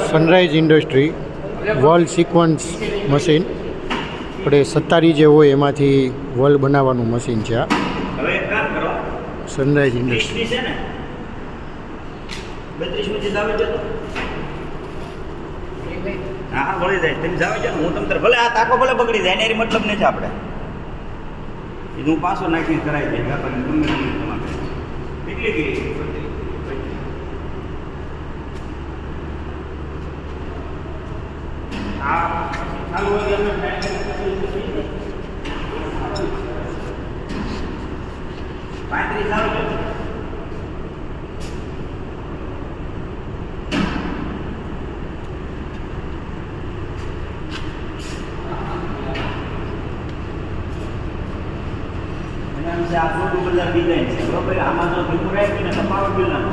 Sunrise industry wall sequence machine, આપણે સત્તારી જે હોય એમાંથી વોલ બનાવવાનું મશીન છે આ. હવે એક કામ કરો, સનરાઈઝ ઇન્ડસ્ટ્રી છે ને 32 મિનિટ આવે છે તો હા વળી જાય તમે જાવ છે ને હું તમને ભલે આ તાકો ભલે બગડી જાય એની મતલબ નથી આપણે એ હું પાછો નાખીને કરાવી દઈએ આપણને ગમે તમારે કેટલી ગઈ હા ચાલુ હોય અમે પાંત્રીસ સારું છે. આ 16 ડિઝાઇન છે બરોબર. આમાં જો ભીમું રાખીને તો પાવર બિલ ના